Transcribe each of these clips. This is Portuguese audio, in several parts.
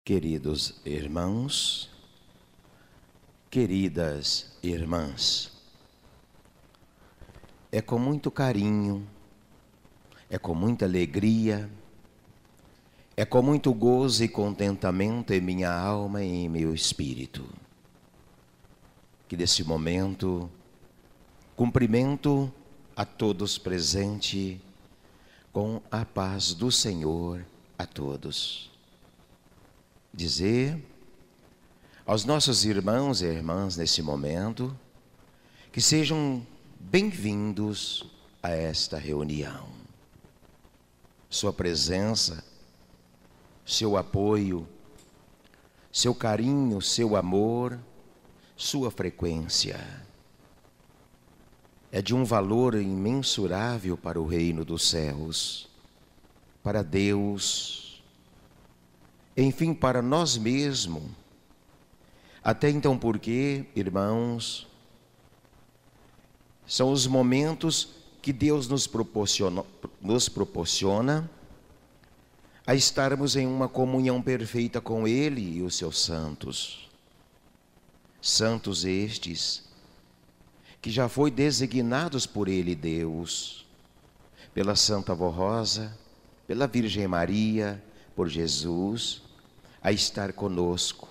Queridos irmãos, queridas irmãs, é com muito carinho, é com muita alegria, é com muito gozo e contentamento em minha alma e em meu espírito, que nesse momento cumprimento a todos presentes com a paz do Senhor a todos. Dizer aos nossos irmãos e irmãs nesse momento que sejam bem-vindos a esta reunião. Sua presença, seu apoio, seu carinho, seu amor, sua frequência é de um valor imensurável para o reino dos céus, para Deus, enfim, para nós mesmos. Até então, porque, irmãos, são os momentos que Deus nos proporciona a estarmos em uma comunhão perfeita com Ele e os seus santos. Santos estes que já foi designados por Ele, Deus, pela Santa Vó Rosa, pela Virgem Maria, por Jesus, a estar conosco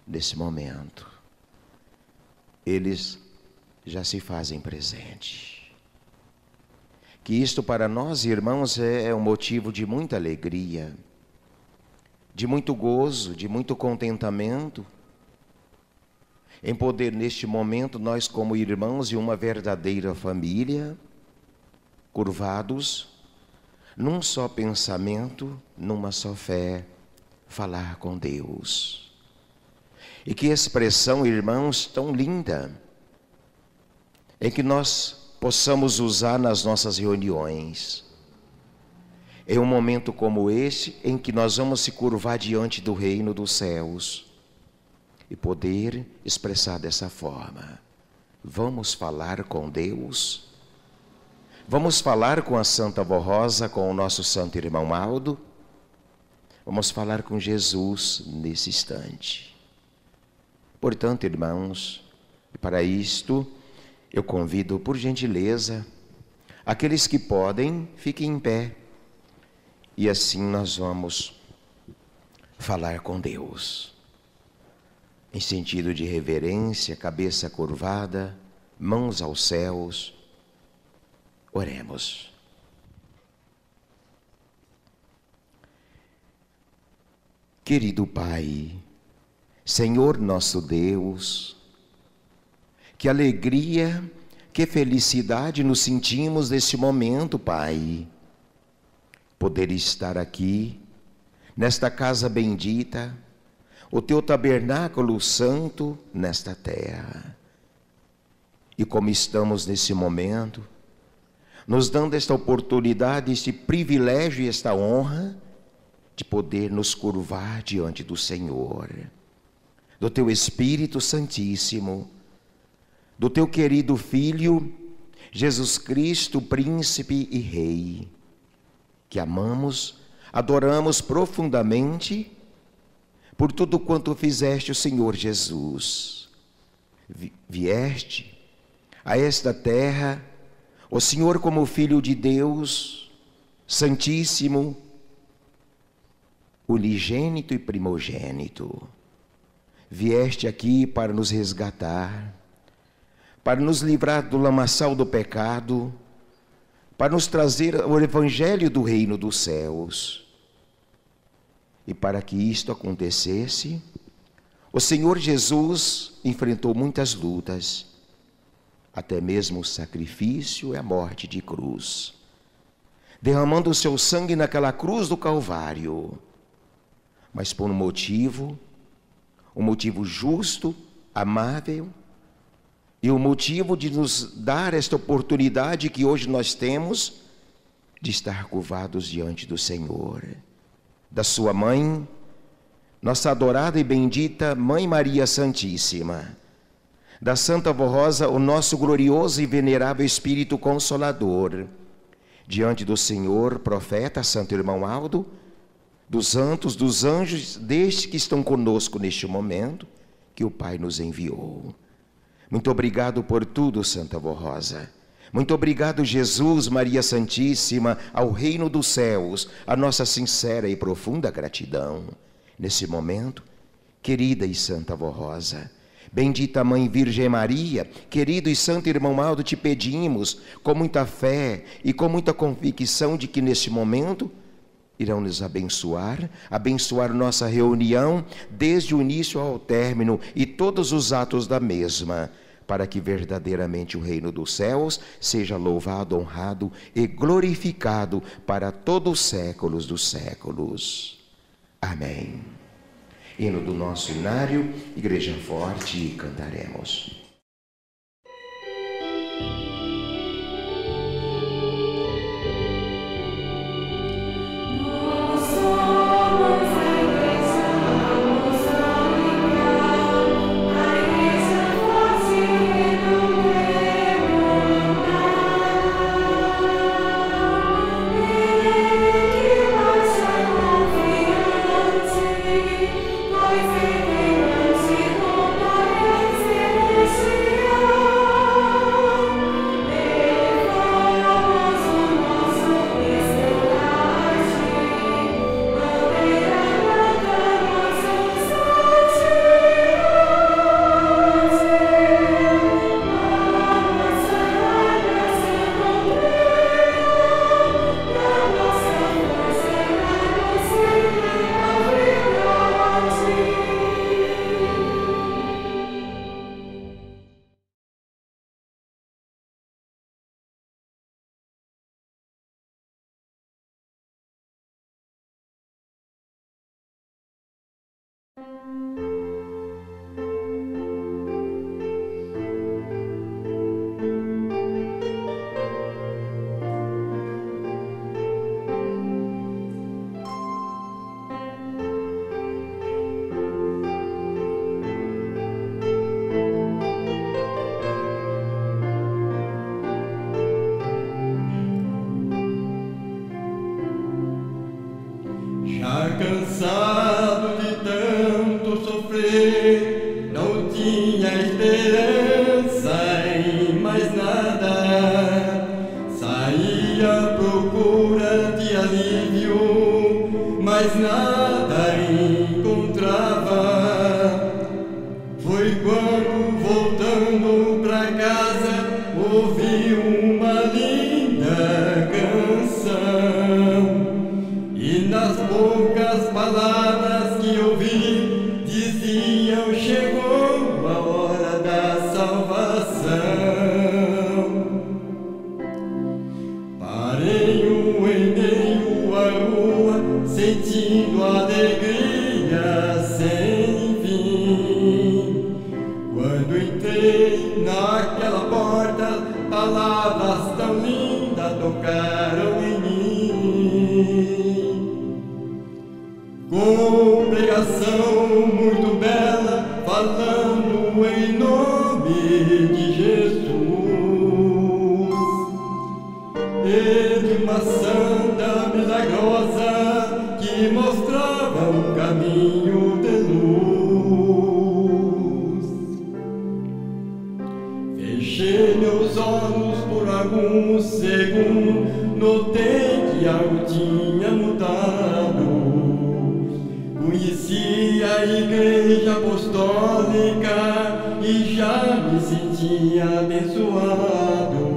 nesse momento. Eles já se fazem presente. Que isto para nós, irmãos, é um motivo de muita alegria, de muito gozo, de muito contentamento, em poder neste momento, nós como irmãos de uma verdadeira família, curvados num só pensamento, numa só fé, falar com Deus. E que expressão, irmãos, tão linda, em que nós possamos usar nas nossas reuniões. Em um momento como este, em que nós vamos se curvar diante do reino dos céus e poder expressar dessa forma. Vamos falar com Deus? Vamos falar com a Santa Vó Rosa, com o nosso santo irmão Aldo? Vamos falar com Jesus nesse instante. Portanto, irmãos, para isto, eu convido, por gentileza, aqueles que podem, fiquem em pé. E assim nós vamos falar com Deus. Em sentido de reverência, cabeça curvada, mãos aos céus. Oremos. Querido Pai, Senhor nosso Deus, que alegria, que felicidade nos sentimos nesse momento, Pai. Poder estar aqui, nesta casa bendita, o Teu tabernáculo santo nesta terra. E como estamos nesse momento, nos dando esta oportunidade, este privilégio e esta honra de poder nos curvar diante do Senhor, do Teu Espírito Santíssimo, do Teu querido Filho, Jesus Cristo, Príncipe e Rei, que amamos, adoramos profundamente por tudo quanto fizeste o Senhor Jesus. Vieste a esta terra, o Senhor como Filho de Deus, Santíssimo, unigênito e primogênito. Vieste aqui para nos resgatar, para nos livrar do lamaçal do pecado, para nos trazer o Evangelho do Reino dos Céus. E para que isto acontecesse, o Senhor Jesus enfrentou muitas lutas, até mesmo o sacrifício e a morte de cruz, derramando o seu sangue naquela cruz do Calvário, mas por um motivo justo, amável, e o motivo de nos dar esta oportunidade que hoje nós temos de estar curvados diante do Senhor, da sua mãe, nossa adorada e bendita Mãe Maria Santíssima, da Santa Vó Rosa, o nosso glorioso e venerável Espírito Consolador, diante do Senhor, profeta, Santo Irmão Aldo, dos santos, dos anjos, destes que estão conosco neste momento, que o Pai nos enviou. Muito obrigado por tudo, Santa Avó Rosa. Muito obrigado, Jesus, Maria Santíssima, ao reino dos céus, a nossa sincera e profunda gratidão. Nesse momento, querida e Santa Avó Rosa, bendita Mãe Virgem Maria, querido e santo irmão Aldo, te pedimos, com muita fé e com muita convicção de que neste momento irão nos abençoar nossa reunião, desde o início ao término e todos os atos da mesma, para que verdadeiramente o reino dos céus seja louvado, honrado e glorificado para todos os séculos dos séculos. Amém. Hino do nosso inário, Igreja Forte, cantaremos. Cansado de tanto sofrer, não tinha esperança em mais nada. Saía à procura de alívio, mas nada encontrava. Foi quando, voltando pra casa, ouvi uma linda canção. E nas poucas palavras que ouvi, diziam: chegou a hora da salvação. Parei em meio à rua, sentindo alegria sem fim. Quando entrei naquela porta, palavras tão lindas tocaram em mim. Com pregação muito bela, falando em nome de Jesus, e de uma santa milagrosa que mostrava um caminho de luz. Fechei meus olhos por alguns segundos, notei que algo tinha mudado. Conheci a Igreja Apostólica e já me sentia abençoado.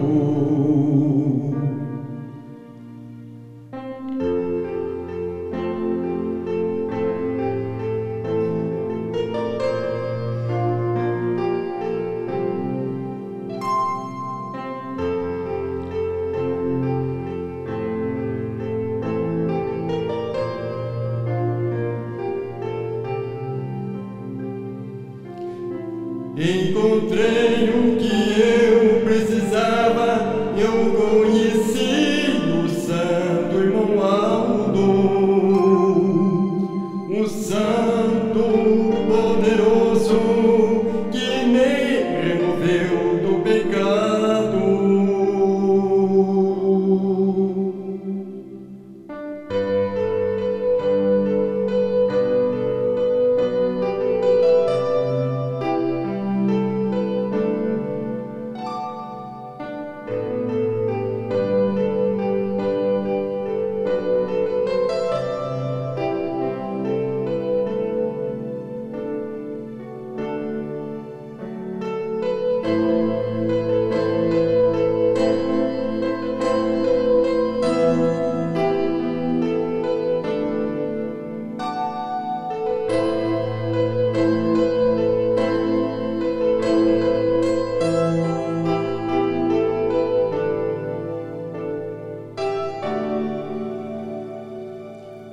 Encontrei o que eu precisava, eu conheci o santo irmão Aldo, um santo poderoso que me removeu do pecado.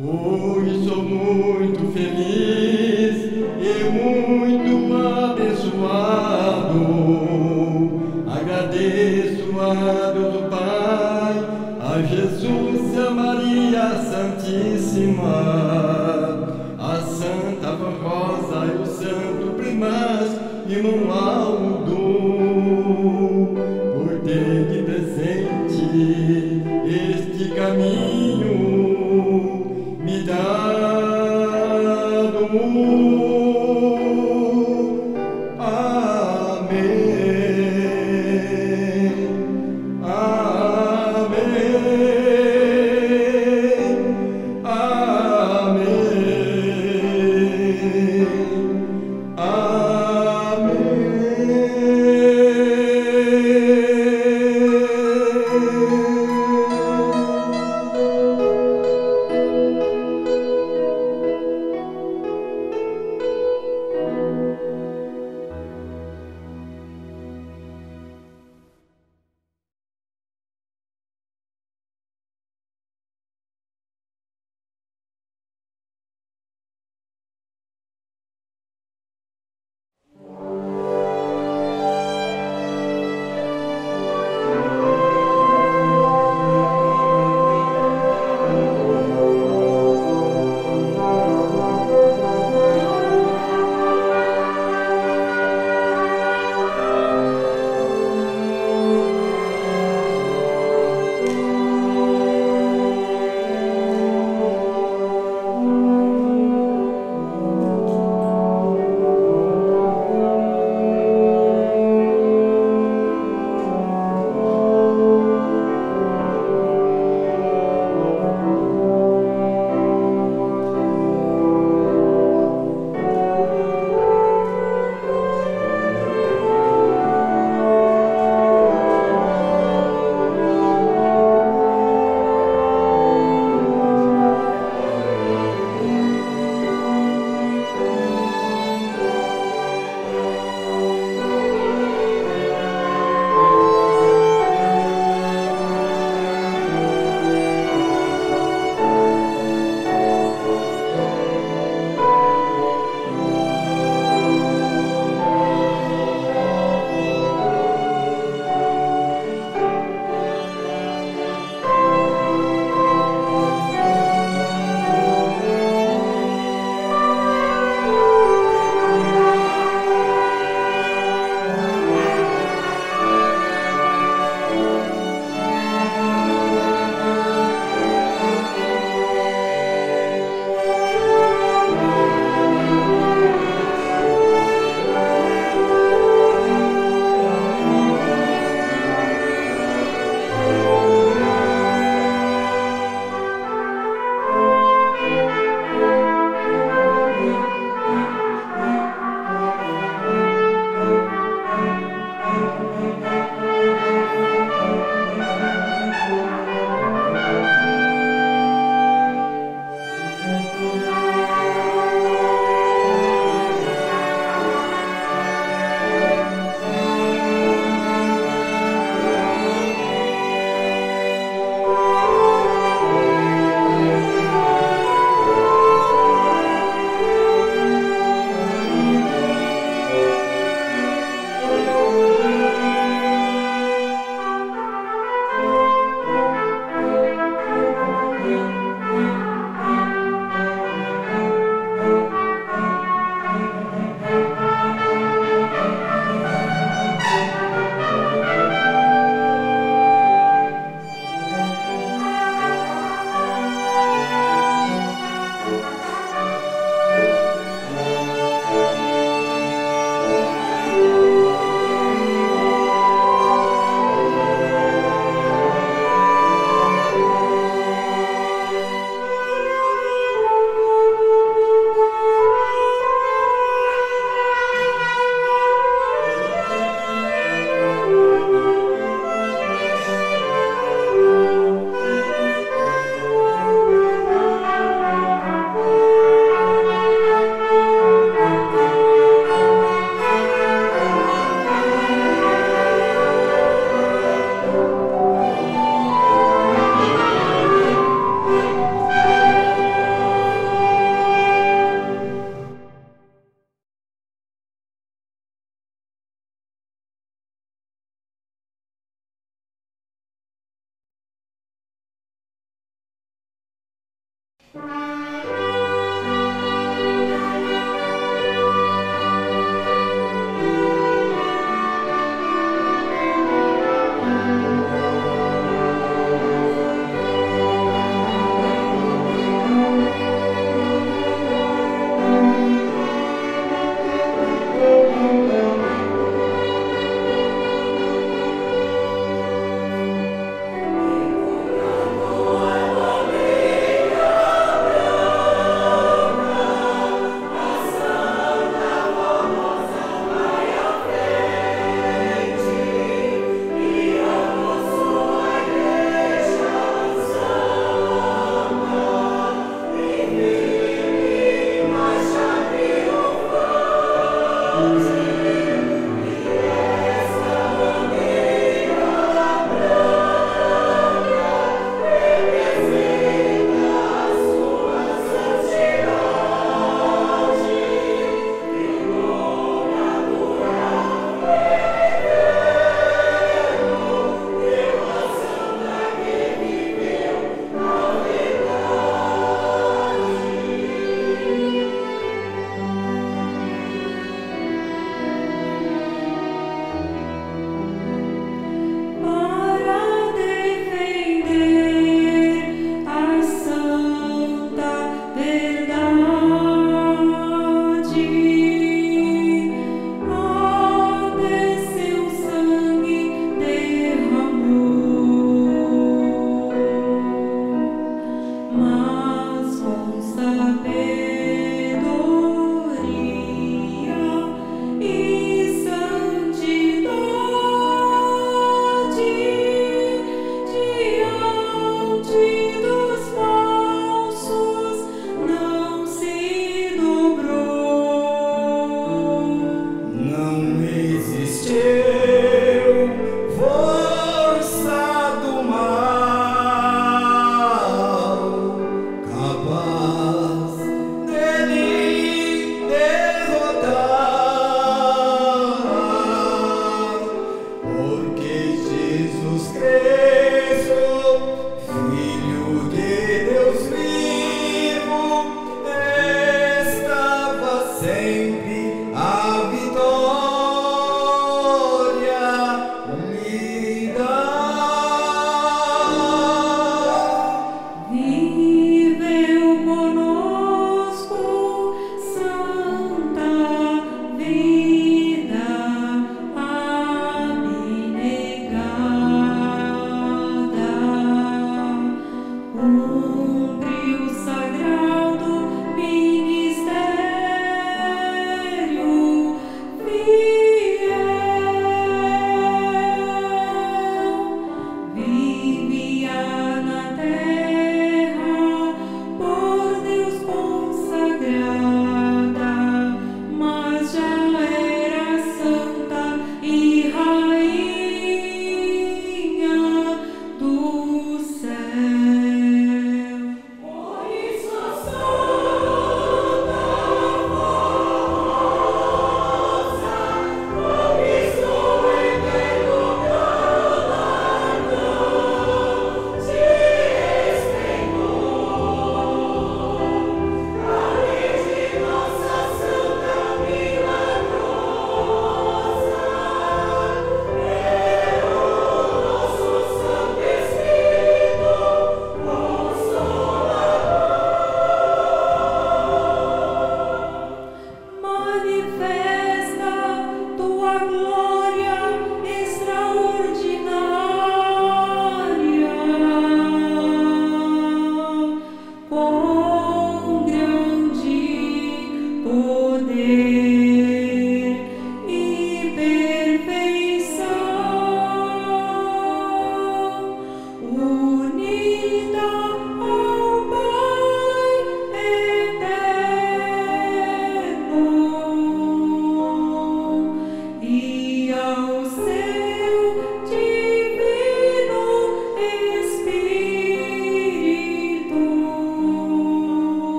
Hoje sou muito feliz e muito abençoado. Agradeço a Deus o Pai, a Jesus e a Maria Santíssima, a Santa Rosa e o Santo Primaz irmão Aldo, por ter de presente este caminho me dado. Amém. Amém. Amém. Maria,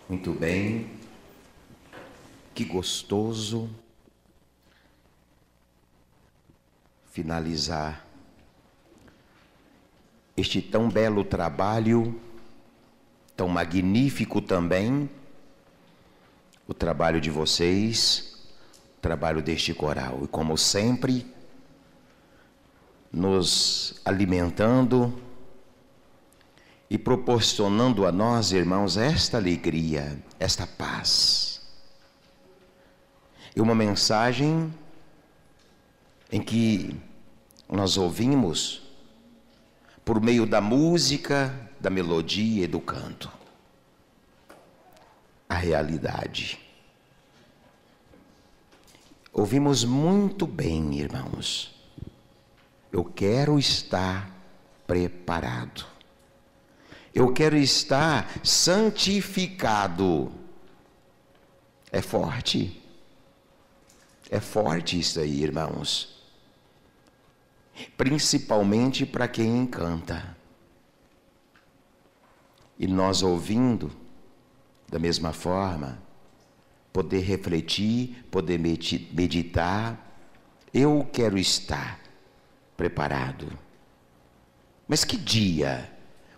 Muito bem, que gostoso finalizar este tão belo trabalho, tão magnífico também, o trabalho de vocês, o trabalho deste coral. E como sempre, nos alimentando e proporcionando a nós, irmãos, esta alegria, esta paz. E uma mensagem em que nós ouvimos por meio da música, da melodia e do canto, a realidade. Ouvimos muito bem, irmãos. Eu quero estar preparado. Eu quero estar santificado. É forte. É forte isso aí, irmãos. Principalmente para quem canta. E nós ouvindo, da mesma forma, poder refletir, poder meditar. Eu quero estar preparado. Mas que dia?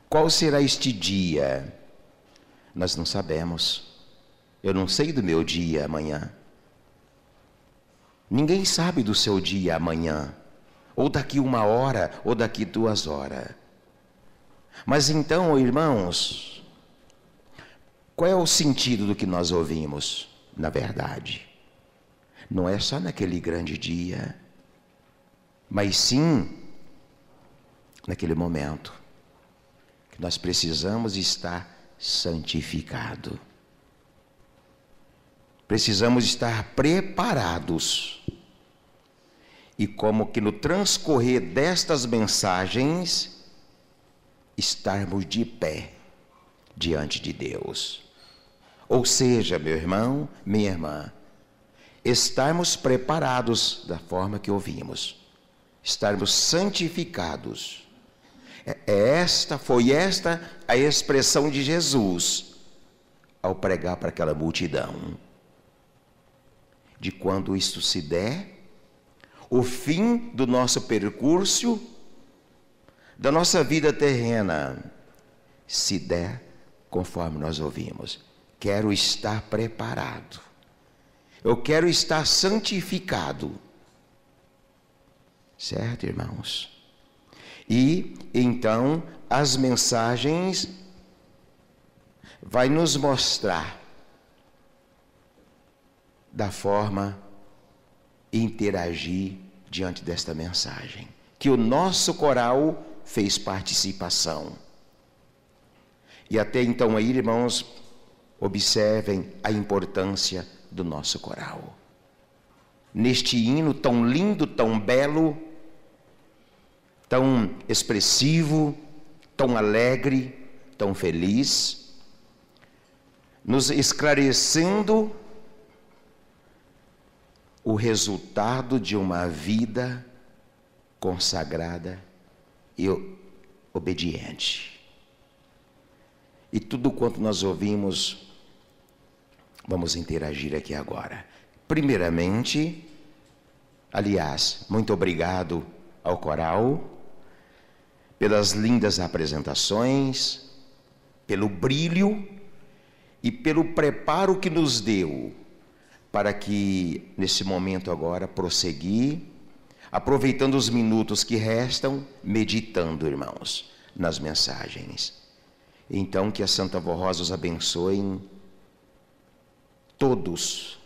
Qual será este dia? Nós não sabemos. Eu não sei do meu dia amanhã. Ninguém sabe do seu dia amanhã. Ou daqui 1 hora, ou daqui 2 horas. Mas então, irmãos, qual é o sentido do que nós ouvimos? Na verdade, não é só naquele grande dia, mas sim naquele momento que nós precisamos estar santificado. Precisamos estar preparados. E como que no transcorrer destas mensagens, estarmos de pé diante de Deus. Ou seja, meu irmão, minha irmã, estarmos preparados da forma que ouvimos, estarmos santificados. Foi esta a expressão de Jesus ao pregar para aquela multidão. De quando isto se der, o fim do nosso percurso, da nossa vida terrena, se der conforme nós ouvimos. Quero estar preparado. Eu quero estar santificado. Certo, irmãos? E então as mensagens vai nos mostrar da forma interagir diante desta mensagem, que o nosso coral fez participação. E até então aí, irmãos, observem a importância do nosso coral. Neste hino tão lindo, tão belo, tão expressivo, tão alegre, tão feliz, nos esclarecendo o resultado de uma vida consagrada e obediente. E tudo quanto nós ouvimos, vamos interagir aqui agora. Primeiramente, aliás, muito obrigado ao coral, pelas lindas apresentações, pelo brilho e pelo preparo que nos deu para que, nesse momento agora, prosseguir, aproveitando os minutos que restam, meditando, irmãos, nas mensagens. Então, que a Santa Vó Rosa os abençoe, todos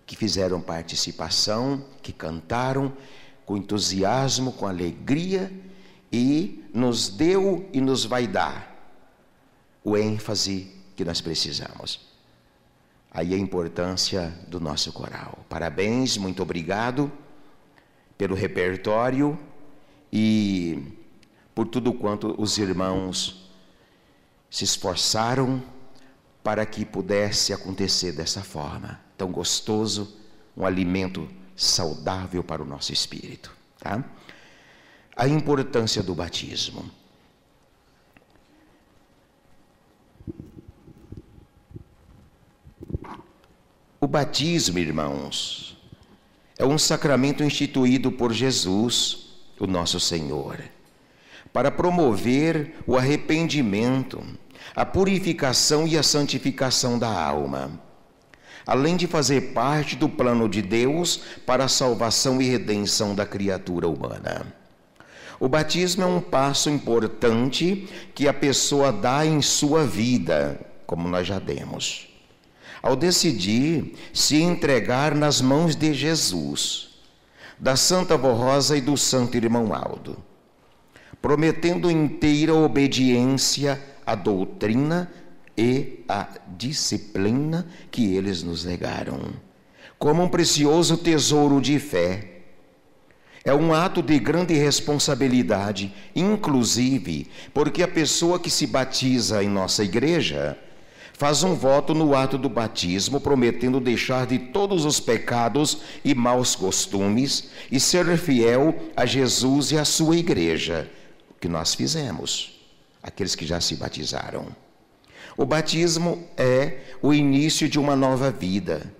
que fizeram participação, que cantaram com entusiasmo, com alegria, e nos deu e nos vai dar o ênfase que nós precisamos. Aí a importância do nosso coral. Parabéns, muito obrigado pelo repertório e por tudo quanto os irmãos se esforçaram para que pudesse acontecer dessa forma. Tão gostoso, um alimento saudável para o nosso espírito. Tá? A importância do batismo. batismo, irmãos, é um sacramento instituído por Jesus, o nosso Senhor, para promover o arrependimento, a purificação e a santificação da alma, além de fazer parte do plano de Deus para a salvação e redenção da criatura humana. O batismo é um passo importante que a pessoa dá em sua vida, como nós já demos, ao decidir se entregar nas mãos de Jesus, da Santa Avó Rosa e do Santo Irmão Aldo, prometendo inteira obediência à doutrina e à disciplina que eles nos legaram, como um precioso tesouro de fé. É um ato de grande responsabilidade, inclusive porque a pessoa que se batiza em nossa igreja faz um voto no ato do batismo, prometendo deixar de todos os pecados e maus costumes e ser fiel a Jesus e à sua igreja, o que nós fizemos, aqueles que já se batizaram. O batismo é o início de uma nova vida,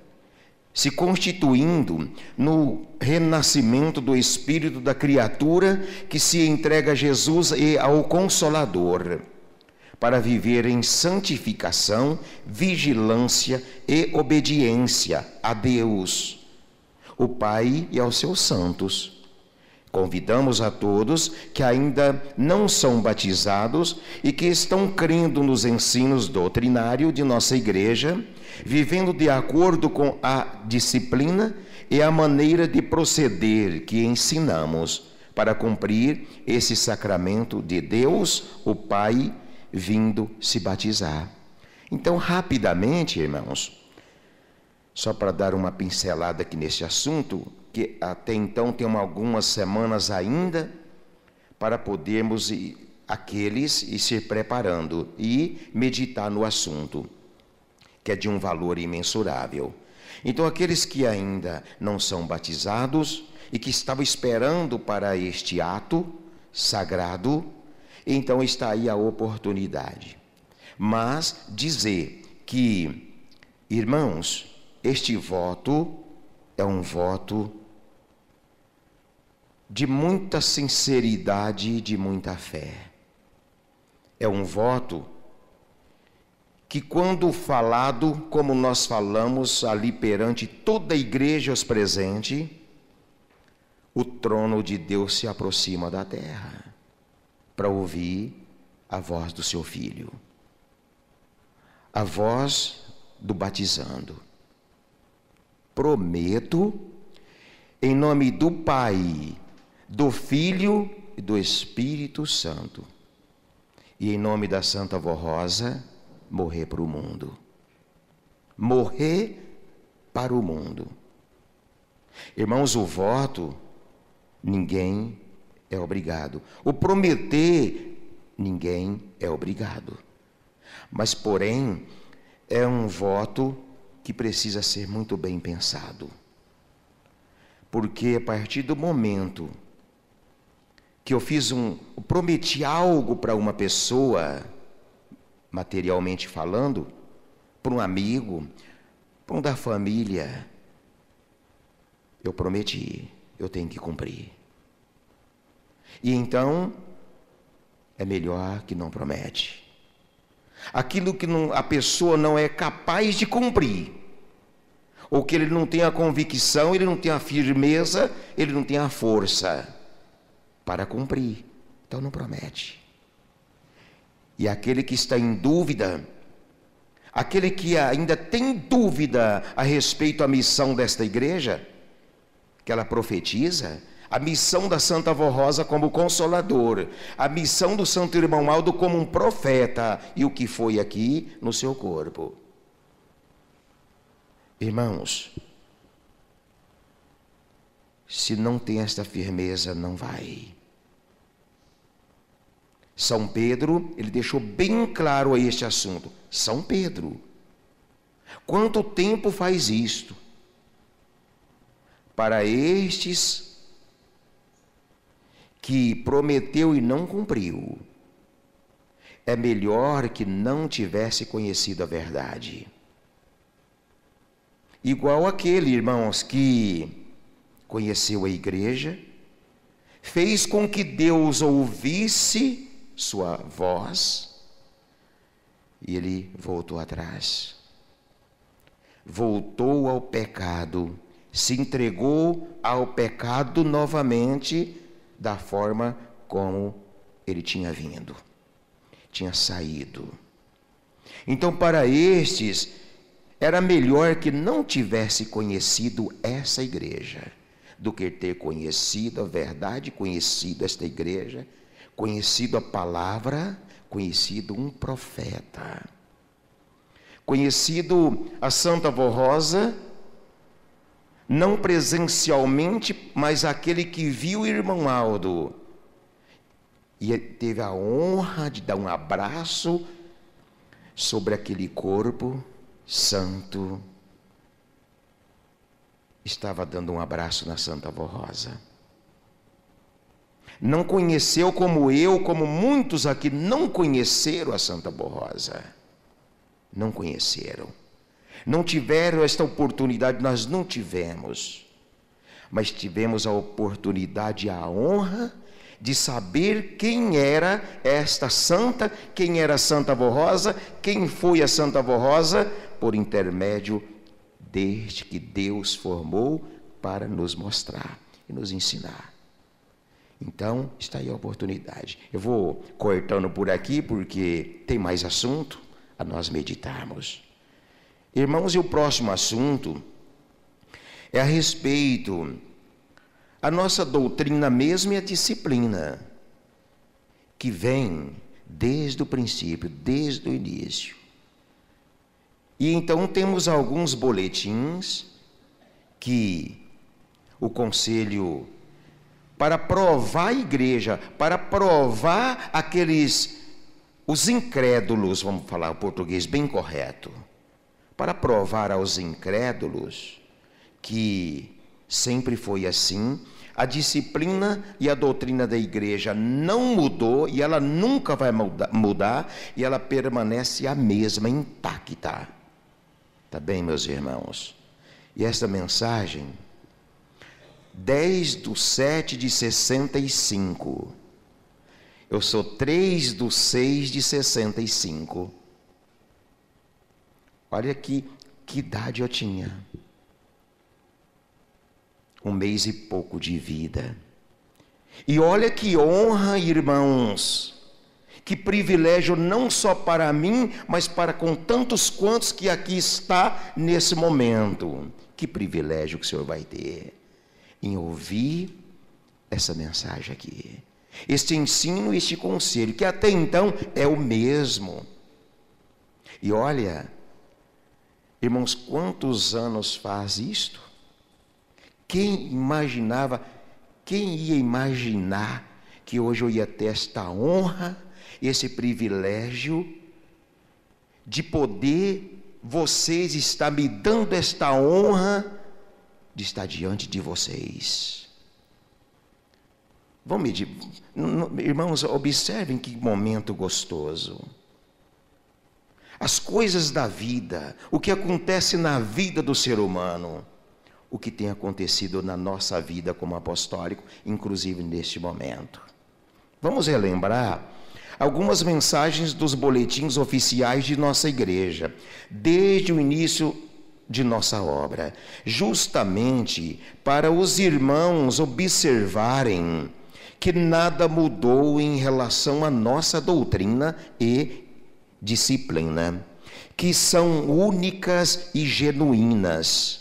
se constituindo no renascimento do espírito da criatura que se entrega a Jesus e ao Consolador, para viver em santificação, vigilância e obediência a Deus, o Pai e aos seus santos. Convidamos a todos que ainda não são batizados e que estão crendo nos ensinos doutrinários de nossa igreja, vivendo de acordo com a disciplina e a maneira de proceder que ensinamos para cumprir esse sacramento de Deus, o Pai, vindo se batizar. Então, rapidamente, irmãos, só para dar uma pincelada aqui nesse assunto, que até então temos algumas semanas ainda para podermos ir se preparando e meditar no assunto, que é de um valor imensurável. Então, aqueles que ainda não são batizados e que estavam esperando para este ato sagrado, então está aí a oportunidade. Mas dizer que, irmãos, este voto é um voto de muita sinceridade e de muita fé. É um voto que, quando falado, como nós falamos ali perante toda a igreja presente, o trono de Deus se aproxima da terra para ouvir a voz do seu Filho, a voz do batizando. Prometo, em nome do Pai, do Filho e do Espírito Santo, e em nome da Santa Avó Rosa, morrer para o mundo. Morrer para o mundo. Irmãos, o voto, ninguém é obrigado. O prometer, ninguém é obrigado. Mas, porém, é um voto que precisa ser muito bem pensado. Porque a partir do momento que eu prometi algo para uma pessoa, materialmente falando, para um amigo, para um da família, eu prometi, eu tenho que cumprir. E então, é melhor que não promete. Aquilo que a pessoa não é capaz de cumprir, ou que ele não tem a convicção, ele não tem a firmeza, ele não tem a força para cumprir, então não promete. E aquele que está em dúvida, aquele que ainda tem dúvida a respeito à missão desta igreja, que ela profetiza, a missão da Santa Avó Rosa como consolador, a missão do Santo Irmão Aldo como um profeta, e o que foi aqui no seu corpo. Irmãos, se não tem esta firmeza, não vai. São Pedro, ele deixou bem claro a este assunto. São Pedro, quanto tempo faz isto? Para estes que prometeu e não cumpriu, é melhor que não tivesse conhecido a verdade. igual aquele, irmãos, que conheceu a igreja, fez com que Deus ouvisse sua voz, e ele voltou atrás. Voltou ao pecado, se entregou ao pecado novamente, da forma como ele tinha vindo, tinha saído. Então, para estes, era melhor que não tivesse conhecido essa igreja, do que ter conhecido a verdade, conhecido esta igreja, conhecido a palavra, conhecido um profeta, conhecido a Santa Avó Rosa, não presencialmente, mas aquele que viu o irmão Aldo, e teve a honra de dar um abraço sobre aquele corpo santo, estava dando um abraço na Santa Avó Rosa. Não conheceu como eu, como muitos aqui não conheceram a Santa Avó Rosa. Não conheceram. Não tiveram esta oportunidade, nós não tivemos. Mas tivemos a oportunidade e a honra de saber quem era esta santa, quem era a Santa Avó Rosa, quem foi a Santa Avó Rosa, por intermédio desde que Deus formou para nos mostrar e nos ensinar. Então, está aí a oportunidade. Eu vou cortando por aqui, porque tem mais assunto a nós meditarmos. Irmãos, e o próximo assunto é a respeito a nossa doutrina mesmo e a disciplina, que vem desde o princípio, desde o início. E então temos alguns boletins que o conselho, para provar a igreja, para provar os incrédulos, vamos falar o português bem correto, para provar aos incrédulos que sempre foi assim, a disciplina e a doutrina da igreja não mudou e ela nunca vai mudar e ela permanece a mesma, intacta. Tá bem, meus irmãos? E esta mensagem, 10/7/65. Eu sou 3/6/65. Olha que idade eu tinha. 1 mês e pouco de vida. E olha que honra, irmãos, que privilégio não só para mim, mas para com tantos quantos que aqui está nesse momento. Que privilégio que o Senhor vai ter em ouvir essa mensagem aqui, este ensino, este conselho, que até então é o mesmo. E olha, irmãos, quantos anos faz isto? Quem ia imaginar que hoje eu ia ter esta honra, esse privilégio de poder, vocês estar me dando esta honra de estar diante de vocês. Vamos medir, irmãos, observem que momento gostoso. As coisas da vida, o que acontece na vida do ser humano, o que tem acontecido na nossa vida como apostólico, inclusive neste momento. Vamos relembrar algumas mensagens dos boletins oficiais de nossa igreja, desde o início de nossa obra, justamente para os irmãos observarem que nada mudou em relação à nossa doutrina e disciplina, que são únicas e genuínas,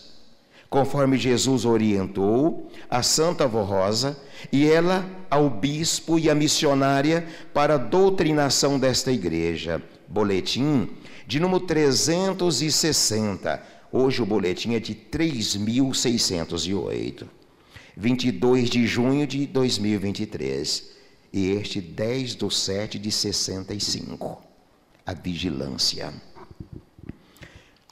conforme Jesus orientou a Santa Avó Rosa e ela ao bispo e à missionária para a doutrinação desta igreja. Boletim de número 360. Hoje o boletim é de 3.608. 22 de junho de 2023. E este 10/7/65. A vigilância.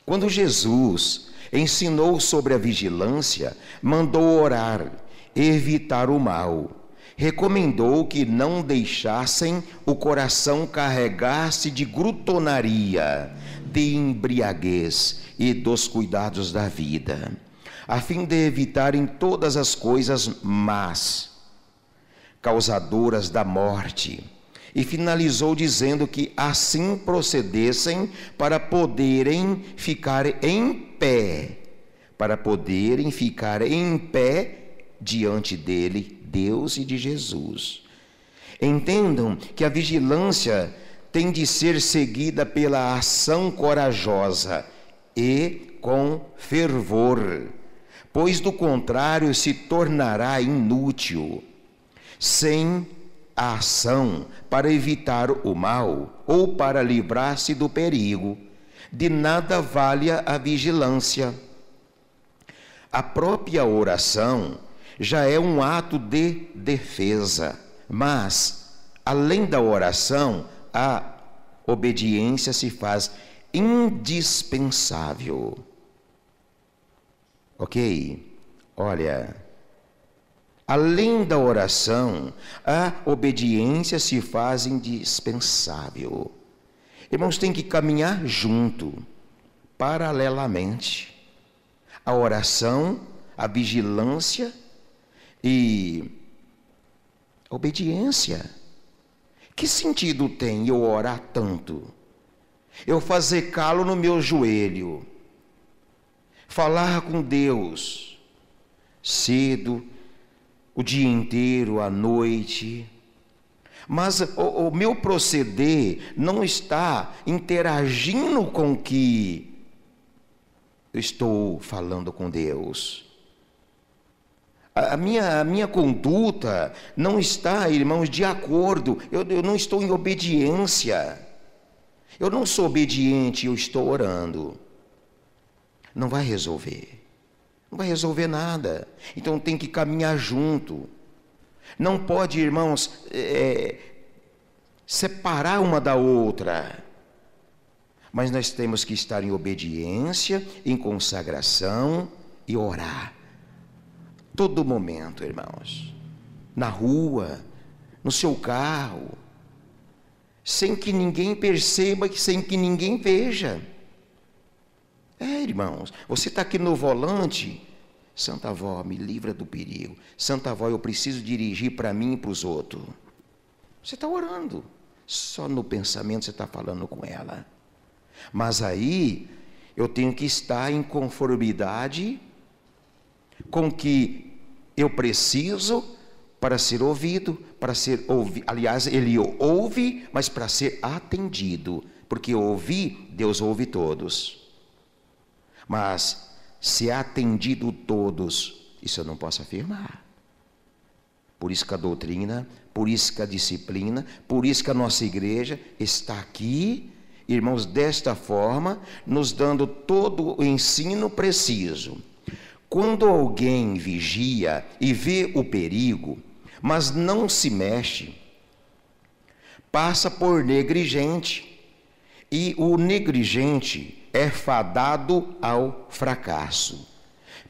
Quando Jesus ensinou sobre a vigilância, mandou orar, evitar o mal. Recomendou que não deixassem o coração carregar-se de glutonaria, de embriaguez e dos cuidados da vida, a fim de evitarem todas as coisas más, causadoras da morte. E finalizou dizendo que assim procedessem para poderem ficar em pé, diante dele, Deus e de Jesus. Entendam que a vigilância tem de ser seguida pela ação corajosa e com fervor, pois do contrário se tornará inútil. Sem a ação para evitar o mal ou para livrar-se do perigo, de nada vale a vigilância. A própria oração já é um ato de defesa, mas, além da oração, a obediência se faz indispensável. Ok? Olha, além da oração, a obediência se faz indispensável. Irmãos, tem que caminhar junto, paralelamente. A oração, a vigilância e a obediência. Que sentido tem eu orar tanto? Eu fazer calo no meu joelho, falar com Deus cedo, o dia inteiro, à noite, mas o meu proceder não está interagindo com o que eu estou falando com Deus. A minha conduta não está, irmãos, de acordo. Eu não estou em obediência. Eu não sou obediente, eu estou orando. Não vai resolver. Não vai resolver nada. Então tem que caminhar junto. Não pode, irmãos, separar uma da outra. Mas nós temos que estar em obediência, em consagração e orar. Todo momento, irmãos. Na rua, no seu carro, sem que ninguém perceba, sem que ninguém veja. Irmãos, você está aqui no volante, Santa Avó, me livra do perigo. Santa Avó, eu preciso dirigir para mim e para os outros. Você está orando, só no pensamento você está falando com ela. Mas aí, eu tenho que estar em conformidade com o que eu preciso para ser ouvido, aliás, ele ouve, mas para ser atendido, porque ouvir, Deus ouve todos. Mas se é atendido todos, isso eu não posso afirmar. Por isso que a doutrina, por isso que a disciplina, por isso que a nossa igreja está aqui, irmãos, desta forma, nos dando todo o ensino preciso. Quando alguém vigia e vê o perigo, mas não se mexe, passa por negligente, e o negligente é fadado ao fracasso.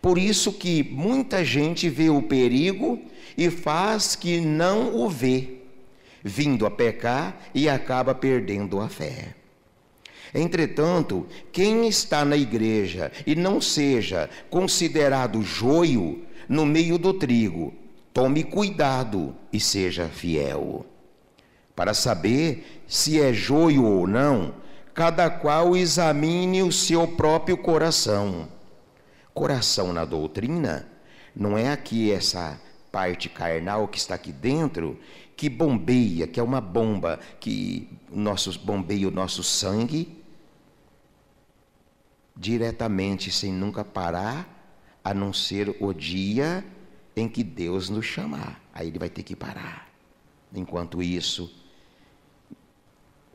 Por isso que muita gente vê o perigo e faz que não o vê, vindo a pecar e acaba perdendo a fé. Entretanto, quem está na igreja e não seja considerado joio no meio do trigo, tome cuidado e seja fiel. Para saber se é joio ou não, cada qual examine o seu próprio coração. Coração na doutrina não é aqui essa parte carnal que está aqui dentro, que bombeia, que é uma bomba que bombeia o nosso sangue diretamente, sem nunca parar, a não ser o dia em que Deus nos chamar. Aí ele vai ter que parar. Enquanto isso,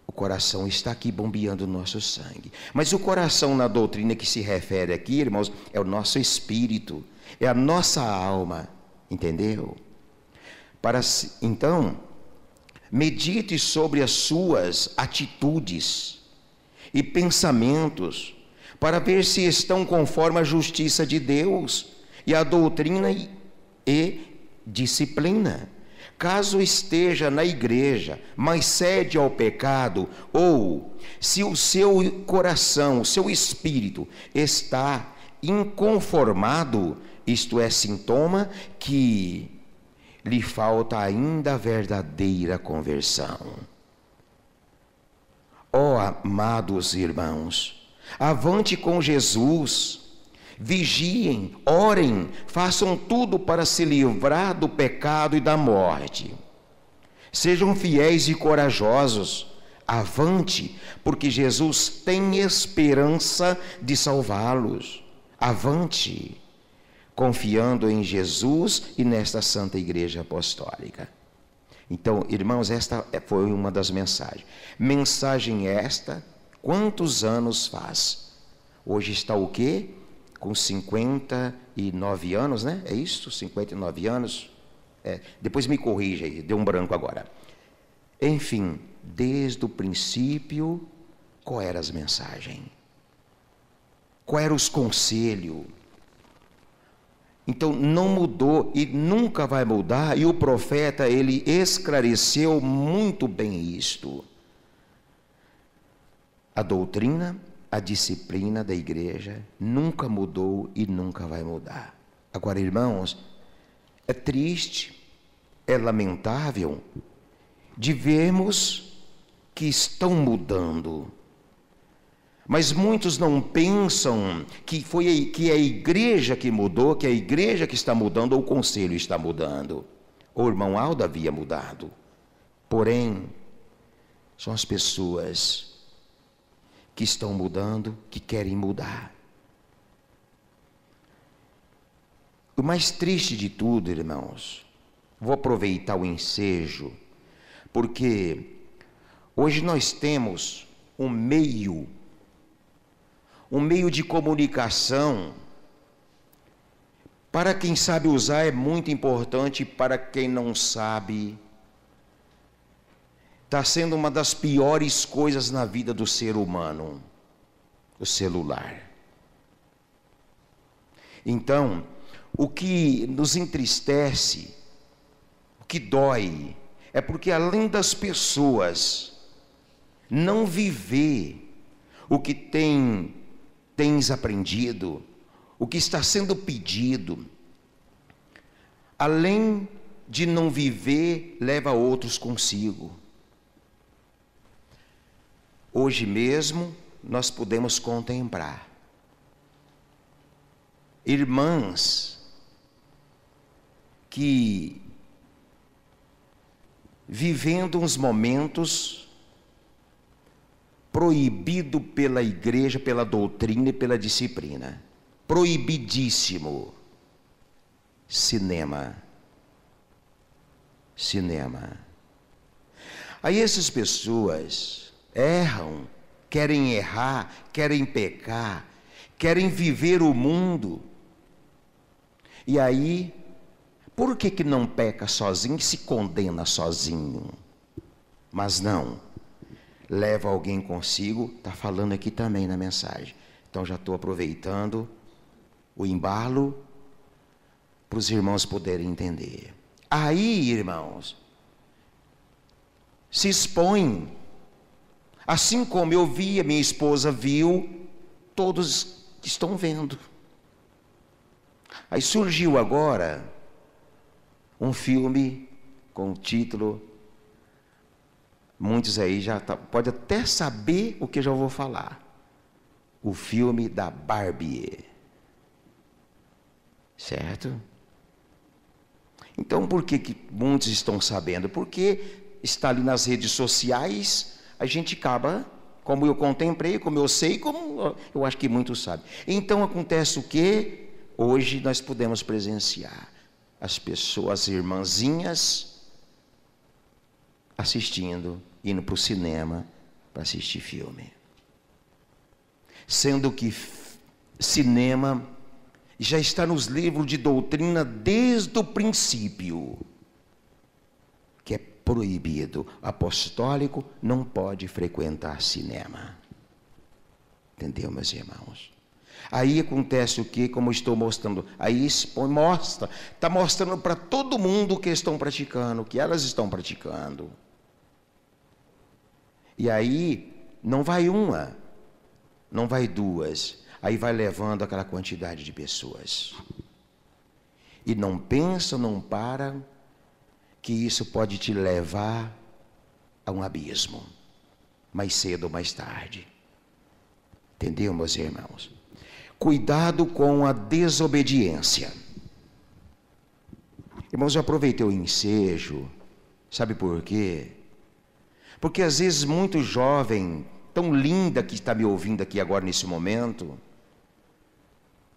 o coração está aqui bombeando o nosso sangue. Mas o coração na doutrina que se refere aqui, irmãos, é o nosso espírito, é a nossa alma, entendeu? Então, medite sobre as suas atitudes e pensamentos, para ver se estão conforme a justiça de Deus e a doutrina e disciplina. caso esteja na igreja, mas cede ao pecado, ou se o seu coração, o seu espírito está inconformado, isto é sintoma que lhe falta ainda a verdadeira conversão. Ó amados irmãos, avante com Jesus, vigiem, orem, façam tudo para se livrar do pecado e da morte. Sejam fiéis e corajosos, avante, porque Jesus tem esperança de salvá-los. Avante, confiando em Jesus e nesta Santa Igreja Apostólica. Então, irmãos, esta foi uma das mensagens. Mensagem esta, quantos anos faz? Hoje está o quê? Com 59 anos, né? É isso? 59 anos? Depois me corrija aí, deu um branco agora. Enfim, desde o princípio, qual era as mensagens? Qual eram os conselhos? Então, não mudou e nunca vai mudar, e o profeta, ele esclareceu muito bem isto. A doutrina, a disciplina da igreja nunca mudou e nunca vai mudar. Agora, irmãos, é triste, é lamentável de vermos que estão mudando. Mas muitos não pensam que é a igreja que mudou, que é a igreja que está mudando, ou o conselho está mudando. O irmão Aldo havia mudado. Porém, são as pessoas que estão mudando, que querem mudar. O mais triste de tudo, irmãos, vou aproveitar o ensejo, porque hoje nós temos um meio de comunicação, para quem sabe usar é muito importante, para quem não sabe, está sendo uma das piores coisas na vida do ser humano, o celular. Então, o que nos entristece, o que dói, é porque além das pessoas não viver o que tens aprendido, o que está sendo pedido, além de não viver, leva outros consigo. Hoje mesmo nós podemos contemplar irmãs que vivendo uns momentos proibido pela igreja, pela doutrina e pela disciplina. Proibidíssimo. Cinema. Aí essas pessoas erram, querem errar, querem pecar, querem viver o mundo. E aí, por que não peca sozinho e se condena sozinho? Mas não. Leva alguém consigo, está falando aqui também na mensagem. Então já estou aproveitando o embalo para os irmãos poderem entender. Aí, irmãos, se expõe. Assim como eu vi, a minha esposa viu, todos estão vendo. Aí surgiu agora um filme com o título, muitos aí já pode até saber o que eu já vou falar. O filme da Barbie. Certo? Então, por que muitos estão sabendo? Porque está ali nas redes sociais, a gente acaba, como eu contemplei, como eu sei, como eu acho que muitos sabem. Então, acontece o quê? Hoje nós podemos presenciar as pessoas, as irmãzinhas, assistindo, indo para o cinema para assistir filme. Sendo que cinema já está nos livros de doutrina desde o princípio, que é proibido. Apostólico não pode frequentar cinema. Entendeu, meus irmãos? Aí acontece o que? Como eu estou mostrando. Aí expõe, mostra. Está mostrando para todo mundo o que estão praticando, o que elas estão praticando. E aí, não vai uma, não vai duas. Aí vai levando aquela quantidade de pessoas. E não pensa, não para, que isso pode te levar a um abismo. Mais cedo ou mais tarde. Entendeu, meus irmãos? Cuidado com a desobediência. Irmãos, eu aproveitei o ensejo. Sabe por quê? Porque às vezes muito jovem, tão linda que está me ouvindo aqui agora nesse momento,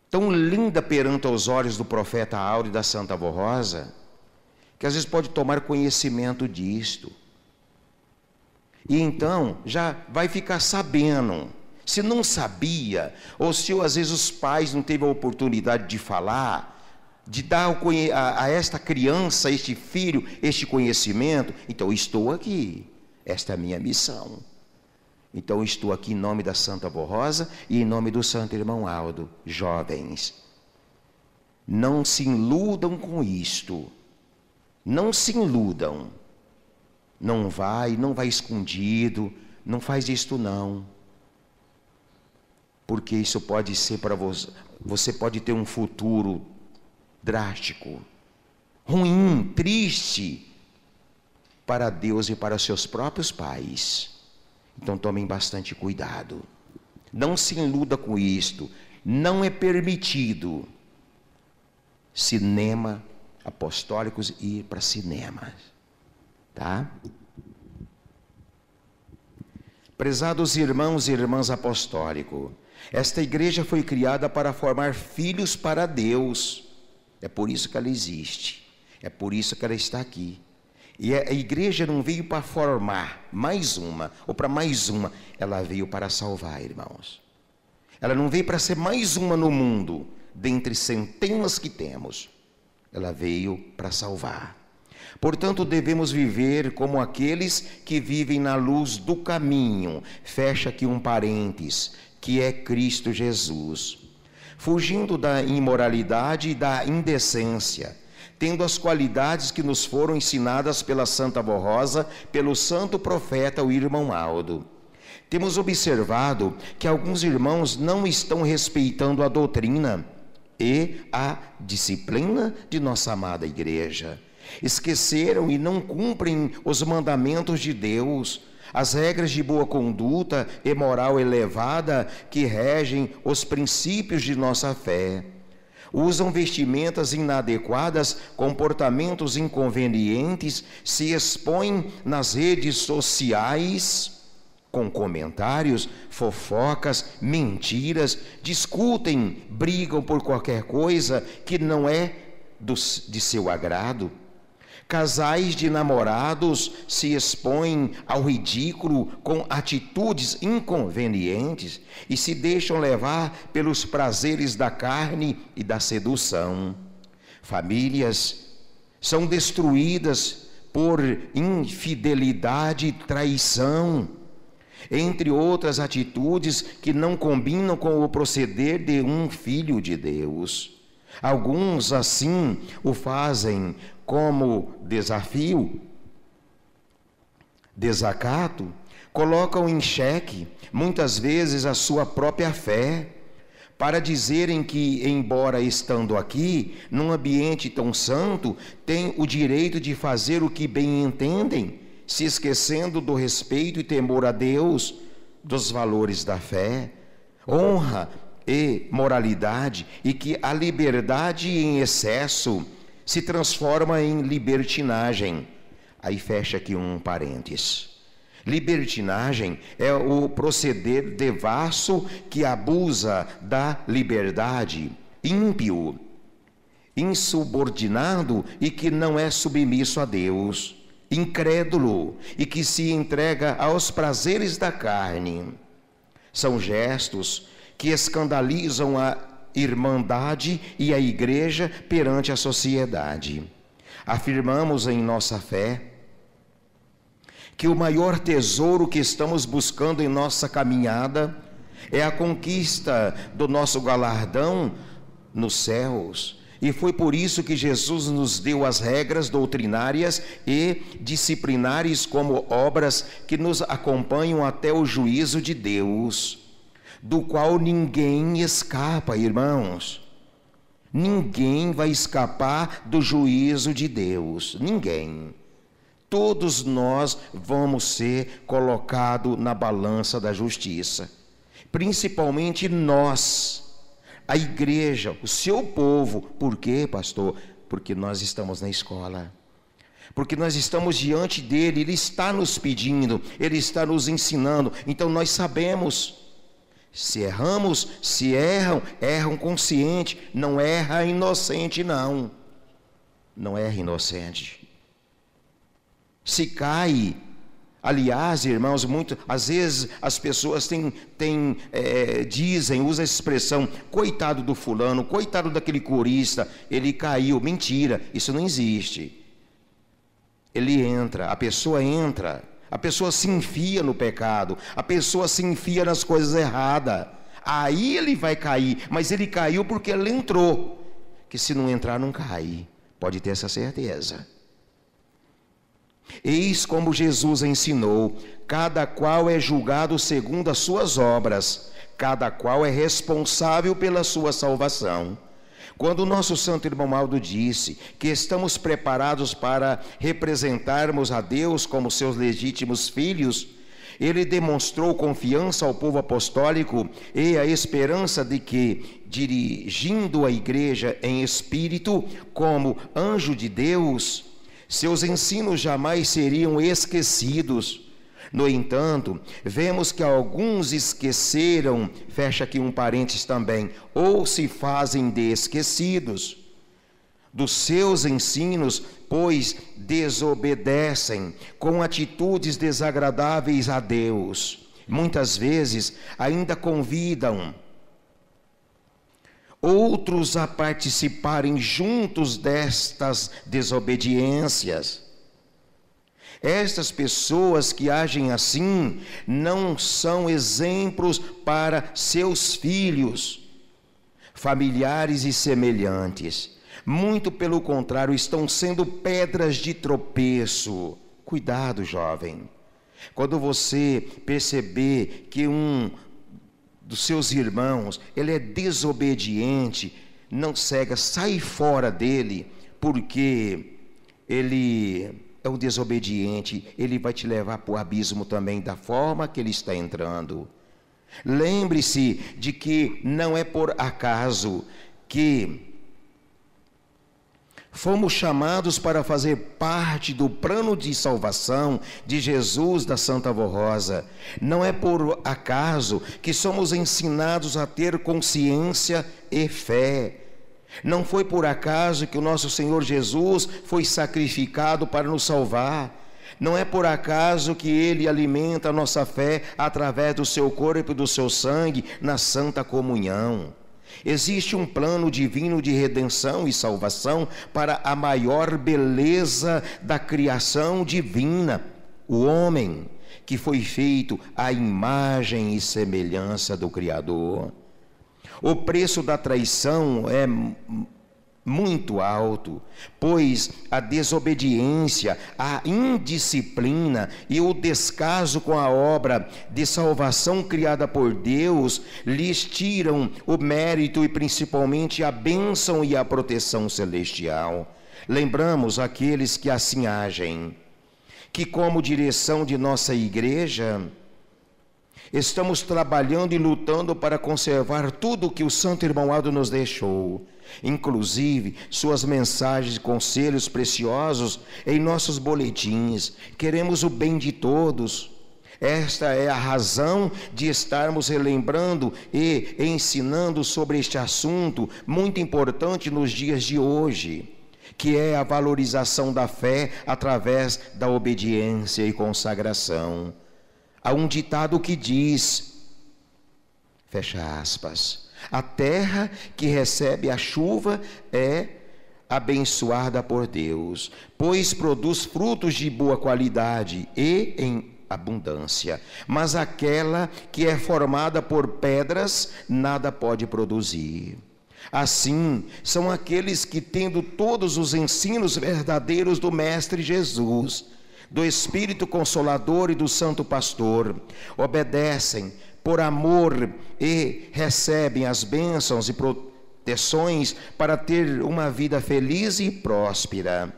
tão linda perante os olhos do profeta Áureo e da Santa Avó Rosa, que às vezes pode tomar conhecimento disto. E então já vai ficar sabendo. Se não sabia, ou se às vezes os pais não teve a oportunidade de falar, de dar a esta criança, a este filho, este conhecimento, então estou aqui, esta é a minha missão. Então estou aqui em nome da Santa Avó Rosa e em nome do Santo Irmão Aldo. Jovens, não se iludam com isto, não se iludam, não vai escondido, não faz isto não. Porque isso pode ser para você, você pode ter um futuro drástico, ruim, triste, para Deus e para seus próprios pais. Então tomem bastante cuidado. Não se iluda com isto. Não é permitido cinema apostólicos ir para cinemas. Tá? Prezados irmãos e irmãs apostólicos, esta igreja foi criada para formar filhos para Deus. É por isso que ela existe. É por isso que ela está aqui. E a igreja não veio para formar mais uma, ou para mais uma. Ela veio para salvar, irmãos. Ela não veio para ser mais uma no mundo, dentre centenas que temos. Ela veio para salvar. Portanto, devemos viver como aqueles que vivem na luz do caminho. Fecha aqui um parênteses, que é Cristo Jesus. Fugindo da imoralidade e da indecência, tendo as qualidades que nos foram ensinadas pela Santa Avó Rosa, pelo santo profeta, o irmão Aldo. Temos observado que alguns irmãos não estão respeitando a doutrina e a disciplina de nossa amada igreja. Esqueceram e não cumprem os mandamentos de Deus, as regras de boa conduta e moral elevada que regem os princípios de nossa fé. Usam vestimentas inadequadas, comportamentos inconvenientes, se expõem nas redes sociais com comentários, fofocas, mentiras, discutem, brigam por qualquer coisa que não é de seu agrado. Casais de namorados se expõem ao ridículo com atitudes inconvenientes e se deixam levar pelos prazeres da carne e da sedução. Famílias são destruídas por infidelidade e traição, entre outras atitudes que não combinam com o proceder de um filho de Deus. Alguns assim o fazem como desafio, desacato, colocam em xeque muitas vezes a sua própria fé, para dizerem que, embora estando aqui, num ambiente tão santo, têm o direito de fazer o que bem entendem, se esquecendo do respeito e temor a Deus, dos valores da fé, honra e moralidade, e que a liberdade em excesso se transforma em libertinagem. Aí fecha aqui um parênteses. Libertinagem é o proceder devasso que abusa da liberdade, ímpio, insubordinado e que não é submisso a Deus, incrédulo e que se entrega aos prazeres da carne. São gestos que escandalizam a irmandade e a igreja perante a sociedade. Afirmamos em nossa fé que o maior tesouro que estamos buscando em nossa caminhada é a conquista do nosso galardão nos céus. E foi por isso que Jesus nos deu as regras doutrinárias e disciplinares como obras que nos acompanham até o juízo de Deus, do qual ninguém escapa, irmãos. Ninguém vai escapar do juízo de Deus, ninguém. Todos nós vamos ser colocados na balança da justiça, principalmente nós, a igreja, o seu povo. Por quê, pastor? Porque nós estamos na escola, porque nós estamos diante dele, ele está nos pedindo, ele está nos ensinando. Então nós sabemos, se erramos, se erram consciente, não erra inocente, não erra inocente. Se cai, aliás, irmãos, às vezes as pessoas dizem, usam essa expressão, coitado do fulano, coitado daquele corista, ele caiu. Mentira, isso não existe. Ele entra, a pessoa se enfia no pecado, a pessoa se enfia nas coisas erradas, aí ele vai cair, mas ele caiu porque ele entrou, que se não entrar não cai, pode ter essa certeza. Eis como Jesus ensinou: cada qual é julgado segundo as suas obras, cada qual é responsável pela sua salvação. Quando o nosso santo irmão Aldo disse que estamos preparados para representarmos a Deus como seus legítimos filhos, ele demonstrou confiança ao povo apostólico e a esperança de que, dirigindo a igreja em espírito como anjo de Deus, seus ensinos jamais seriam esquecidos. No entanto, vemos que alguns esqueceram, fecha aqui um parênteses também, ou se fazem de esquecidos dos seus ensinos, pois desobedecem com atitudes desagradáveis a Deus. Muitas vezes ainda convidam outros a participarem juntos destas desobediências. Estas pessoas que agem assim não são exemplos para seus filhos, familiares e semelhantes. Muito pelo contrário, estão sendo pedras de tropeço. Cuidado, jovem. Quando você perceber que um dos seus irmãos, ele é desobediente, não cega, sai fora dele, porque ele é um desobediente, ele vai te levar para o abismo também, da forma que ele está entrando. Lembre-se de que não é por acaso que fomos chamados para fazer parte do plano de salvação de Jesus da Santa Avó Rosa. Não é por acaso que somos ensinados a ter consciência e fé. Não foi por acaso que o nosso Senhor Jesus foi sacrificado para nos salvar. Não é por acaso que Ele alimenta a nossa fé através do seu corpo e do seu sangue na Santa Comunhão. Existe um plano divino de redenção e salvação para a maior beleza da criação divina, o homem, que foi feito à imagem e semelhança do Criador. O preço da traição é muito alto, pois a desobediência, a indisciplina e o descaso com a obra de salvação criada por Deus lhes tiram o mérito e principalmente a bênção e a proteção celestial. Lembramos aqueles que assim agem, que como direção de nossa igreja, estamos trabalhando e lutando para conservar tudo o que o Santo Irmão Aldo nos deixou, inclusive suas mensagens e conselhos preciosos em nossos boletins. Queremos o bem de todos. Esta é a razão de estarmos relembrando e ensinando sobre este assunto muito importante nos dias de hoje, que é a valorização da fé através da obediência e consagração. Há um ditado que diz, fecha aspas, a terra que recebe a chuva é abençoada por Deus, pois produz frutos de boa qualidade e, em abundância, mas aquela que é formada por pedras nada pode produzir. Assim são aqueles que, tendo todos os ensinos verdadeiros do Mestre Jesus, do Espírito Consolador e do Santo Pastor, obedecem por amor e recebem as bênçãos e proteções para ter uma vida feliz e próspera.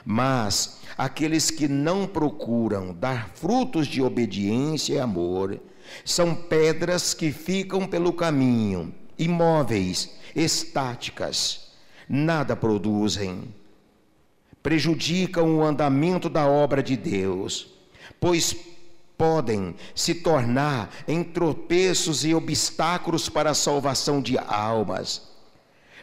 Mas aqueles que não procuram dar frutos de obediência e amor são pedras que ficam pelo caminho, imóveis, estáticas, nada produzem, prejudicam o andamento da obra de Deus, pois podem se tornar em tropeços e obstáculos para a salvação de almas.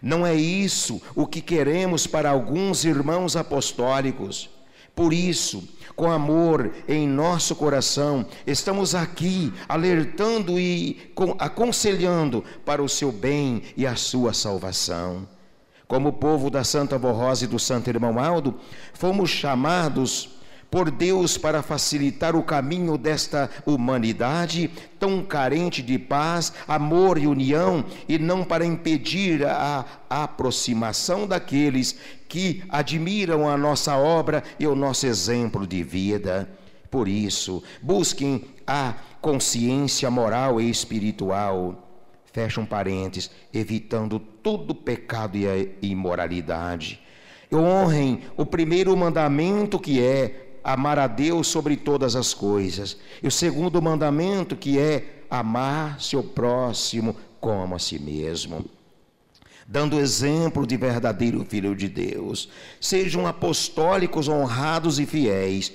Não é isso o que queremos para alguns irmãos apostólicos. Por isso, com amor em nosso coração, estamos aqui alertando e aconselhando para o seu bem e a sua salvação. Como o povo da Santa Avó Rosa e do Santo Irmão Aldo, fomos chamados por Deus para facilitar o caminho desta humanidade tão carente de paz, amor e união, e não para impedir a aproximação daqueles que admiram a nossa obra e o nosso exemplo de vida. Por isso, busquem a consciência moral e espiritual, fecha um parênteses, evitando todo pecado e a imoralidade. E honrem o primeiro mandamento, que é amar a Deus sobre todas as coisas, e o segundo mandamento, que é amar seu próximo como a si mesmo, dando exemplo de verdadeiro filho de Deus. Sejam apostólicos, honrados e fiéis.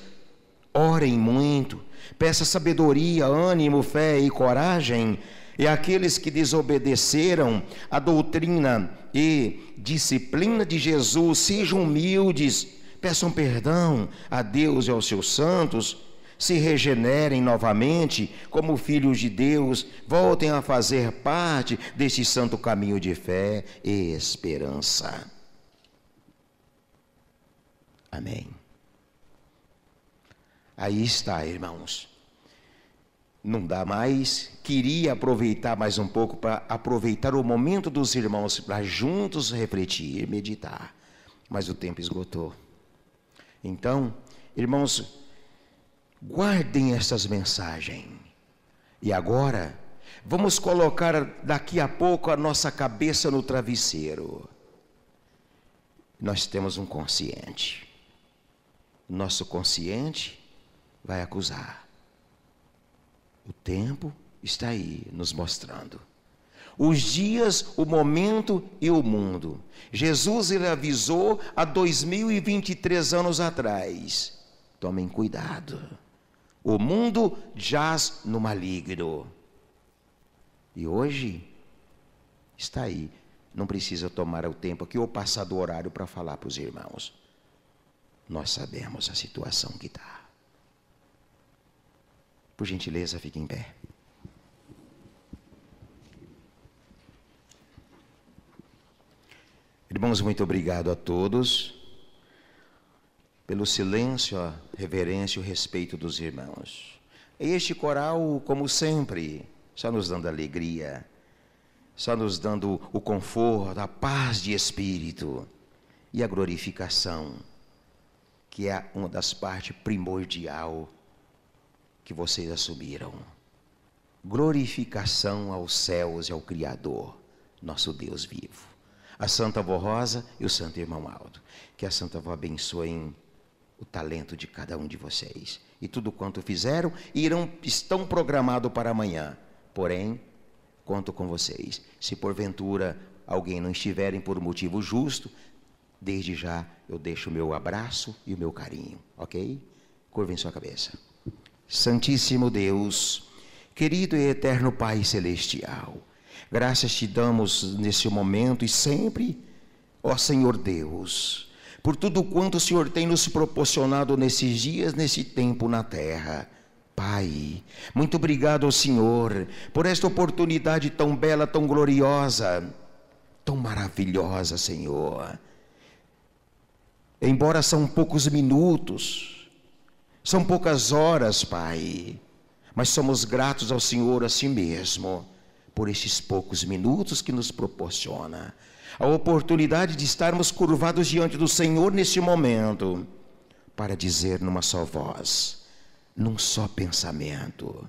Orem muito, peça sabedoria, ânimo, fé e coragem. E aqueles que desobedeceram a doutrina e disciplina de Jesus, sejam humildes, peçam perdão a Deus e aos seus santos, se regenerem novamente como filhos de Deus, voltem a fazer parte deste santo caminho de fé e esperança. Amém. Aí está, irmãos. Não dá mais. Queria aproveitar mais um pouco para aproveitar o momento dos irmãos para juntos refletir, meditar, mas o tempo esgotou. Então, irmãos, guardem essas mensagens. E agora, vamos colocar daqui a pouco a nossa cabeça no travesseiro. Nós temos um consciente. Nosso consciente vai acusar. O tempo está aí nos mostrando. Os dias, o momento e o mundo. Jesus, ele avisou há 2023 anos atrás. Tomem cuidado. O mundo jaz no maligno. E hoje está aí. Não precisa tomar o tempo aqui ou passar do horário para falar para os irmãos. Nós sabemos a situação que está. Por gentileza, fique em pé. Irmãos, muito obrigado a todos pelo silêncio, a reverência e o respeito dos irmãos. Este coral, como sempre, só nos dando alegria, só nos dando o conforto, a paz de espírito e a glorificação, que é uma das partes primordial que vocês assumiram. Glorificação aos céus e ao Criador, nosso Deus vivo. A Santa Avó Rosa e o Santo Irmão Aldo. Que a Santa Avó abençoe o talento de cada um de vocês. E tudo quanto fizeram, estão programados para amanhã. Porém, conto com vocês. Se porventura alguém não estiverem por motivo justo, desde já eu deixo o meu abraço e o meu carinho. Ok? Curvem sua cabeça. Santíssimo Deus, querido e eterno Pai Celestial, graças te damos nesse momento e sempre, ó Senhor Deus, por tudo quanto o Senhor tem nos proporcionado nesses dias, nesse tempo na terra. Pai, muito obrigado ao Senhor por esta oportunidade tão bela, tão gloriosa, tão maravilhosa, Senhor. Embora são poucos minutos, São poucas horas, Pai, mas somos gratos ao Senhor assim mesmo, por estes poucos minutos que nos proporciona. A oportunidade de estarmos curvados diante do Senhor neste momento, para dizer numa só voz, num só pensamento: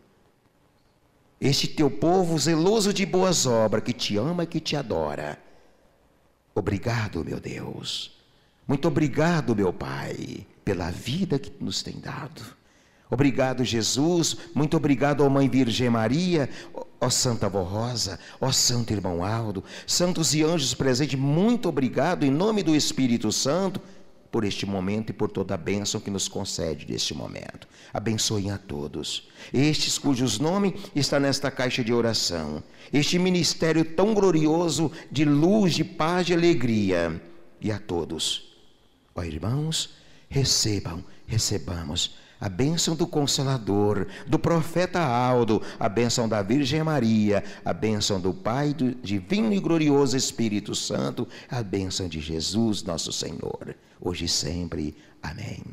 este teu povo zeloso de boas obras, que te ama e que te adora, obrigado, meu Deus, muito obrigado, meu Pai, pela vida que nos tem dado. Obrigado, Jesus, muito obrigado, ó Mãe Virgem Maria, ó Santa Avó Rosa, ó Santo Irmão Aldo, santos e anjos presentes, muito obrigado em nome do Espírito Santo, por este momento e por toda a bênção que nos concede neste momento. Abençoem a todos, estes cujos nomes está nesta caixa de oração, este ministério tão glorioso de luz, de paz, de alegria, e a todos, ó irmãos, recebamos a bênção do Consolador, do profeta Aldo, a bênção da Virgem Maria, a bênção do Pai, do Divino e Glorioso Espírito Santo, a bênção de Jesus, nosso Senhor, hoje e sempre. Amém.